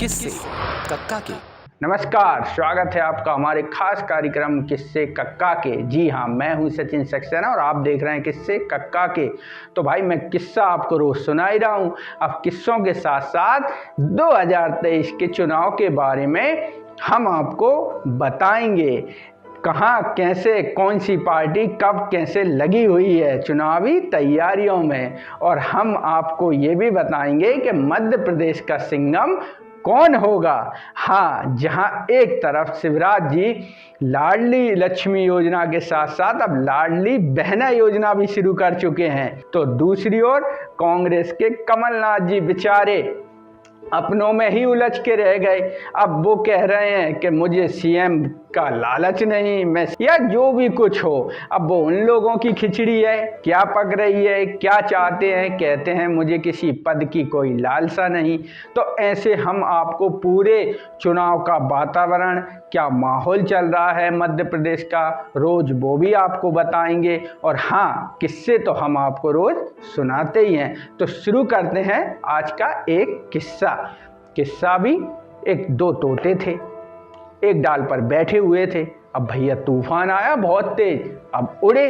किससे कक्का के। नमस्कार, स्वागत है आपका हमारे खास कार्यक्रम किस्से कक्का के। जी हाँ, मैं हूँ सचिन सक्सेना और आप देख रहे हैं किस्से कक्का के। तो भाई मैं किस्सा आपको रोज सुना ही रहा हूँ। अब किस्सों के साथ साथ 2023 के चुनाव के बारे में हम आपको बताएंगे। कहाँ कैसे कौन सी पार्टी कब कैसे लगी हुई है चुनावी तैयारियों में, और हम आपको ये भी बताएंगे कि मध्य प्रदेश का सिंघम कौन होगा। हाँ, जहां एक तरफ शिवराज जी लाडली लक्ष्मी योजना के साथ साथ अब लाडली बहना योजना भी शुरू कर चुके हैं, तो दूसरी ओर कांग्रेस के कमलनाथ जी बेचारे अपनों में ही उलझ के रह गए। अब वो कह रहे हैं कि मुझे सीएम का लालच नहीं, मैं या जो भी कुछ हो, अब वो उन लोगों की खिचड़ी है, क्या पक रही है, क्या चाहते हैं। कहते हैं मुझे किसी पद की कोई लालसा नहीं। तो ऐसे हम आपको पूरे चुनाव का वातावरण, क्या माहौल चल रहा है मध्य प्रदेश का, रोज वो भी आपको बताएंगे। और हाँ, किस्से तो हम आपको रोज सुनाते ही हैं। तो शुरू करते हैं आज का एक किस्सा भी एक दो तोते थे, एक डाल पर बैठे हुए थे। अब भैया तूफान आया बहुत तेज, अब उड़े।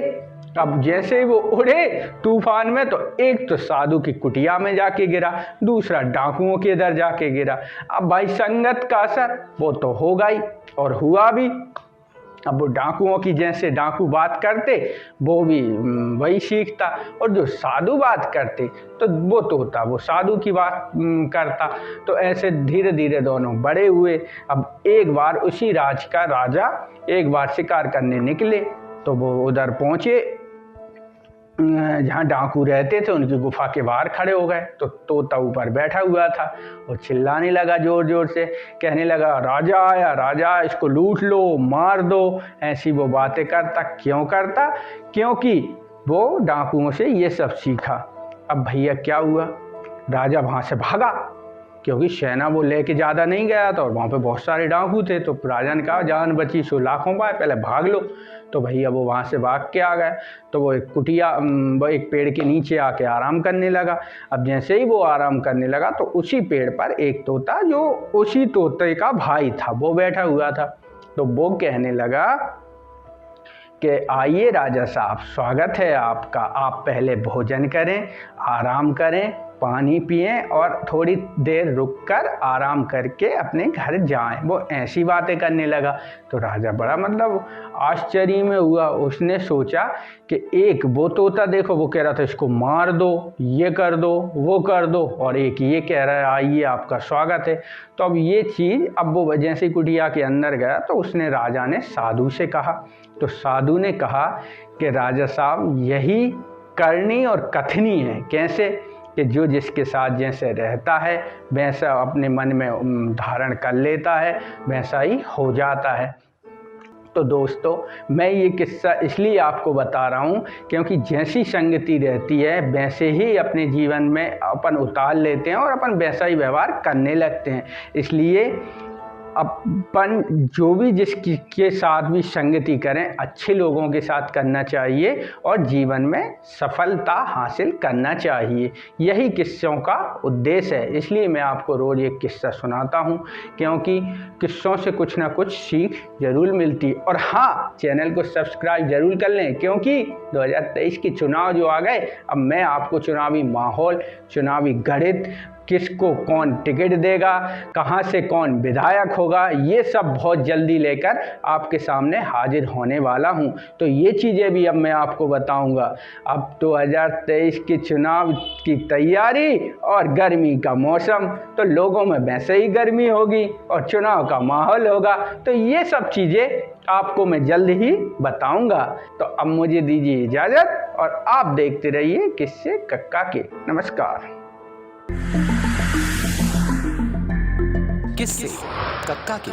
अब जैसे ही वो उड़े तूफान में, तो एक तो साधु की कुटिया में जाके गिरा, दूसरा डाकुओं के इधर जाके गिरा। अब भाई संगत का असर वो तो होगा ही, और हुआ भी। अब वो डाकुओं की जैसे डाकू बात करते वो भी वही सीखता, और जो साधु बात करते तो वो तोता वो साधु की बात करता। तो ऐसे धीरे धीरे दोनों बड़े हुए। अब एक बार उसी राज का राजा एक बार शिकार करने निकले, तो वो उधर पहुँचे जहाँ डाकू रहते थे, उनकी गुफा के बाहर खड़े हो गए। तो तोता ऊपर बैठा हुआ था, वो चिल्लाने लगा जोर जोर से, कहने लगा राजा आया, राजा, इसको लूट लो, मार दो। ऐसी वो बातें करता। क्यों करता? क्योंकि वो डाकुओं से ये सब सीखा। अब भैया क्या हुआ, राजा वहाँ से भागा, क्योंकि सेना वो लेके ज़्यादा नहीं गया था और वहाँ पे बहुत सारे डाकू थे। तो राजा ने कहा जान बची सो लाखों पाए, पहले भाग लो। तो भैया वो वहाँ से भाग के आ गए। तो वो एक पेड़ के नीचे आके आराम करने लगा। अब जैसे ही वो आराम करने लगा, तो उसी पेड़ पर एक तोता, जो उसी तोते का भाई था, वो बैठा हुआ था। तो वो कहने लगा कि आइए राजा साहब, स्वागत है आपका, आप पहले भोजन करें, आराम करें, पानी पिएं और थोड़ी देर रुककर आराम करके अपने घर जाएं। वो ऐसी बातें करने लगा। तो राजा बड़ा आश्चर्य में हुआ। उसने सोचा कि एक वो तोता देखो, वो कह रहा था इसको मार दो, ये कर दो, वो कर दो, और एक ये कह रहा है आइए आपका स्वागत है। तो अब ये चीज़, अब वो जैसे कुटिया के अंदर गया, तो उसने राजा ने साधु से कहा। तो साधु ने कहा कि राजा साहब, यही करनी और कथनी है। कैसे? कि जो जिसके साथ जैसे रहता है वैसा अपने मन में धारण कर लेता है, वैसा ही हो जाता है। तो दोस्तों, मैं ये किस्सा इसलिए आपको बता रहा हूँ क्योंकि जैसी संगति रहती है वैसे ही अपने जीवन में अपन उतार लेते हैं और अपन वैसा ही व्यवहार करने लगते हैं। इसलिए अपन जो भी जिसके साथ भी संगति करें, अच्छे लोगों के साथ करना चाहिए और जीवन में सफलता हासिल करना चाहिए। यही किस्सों का उद्देश्य है। इसलिए मैं आपको रोज़ एक किस्सा सुनाता हूँ, क्योंकि किस्सों से कुछ ना कुछ सीख जरूर मिलती। और हाँ, चैनल को सब्सक्राइब जरूर कर लें, क्योंकि 2023 के चुनाव जो आ गए, अब मैं आपको चुनावी माहौल, चुनावी गणित, किसको कौन टिकट देगा, कहाँ से कौन विधायक होगा, ये सब बहुत जल्दी लेकर आपके सामने हाजिर होने वाला हूँ। तो ये चीज़ें भी अब मैं आपको बताऊँगा। अब 2023 के चुनाव की तैयारी और गर्मी का मौसम, तो लोगों में वैसे ही गर्मी होगी और चुनाव का माहौल होगा। तो ये सब चीज़ें आपको मैं जल्द ही बताऊँगा। तो अब मुझे दीजिए इजाज़त और आप देखते रहिए किस्से कक्का के। नमस्कार। किससे कक्का के।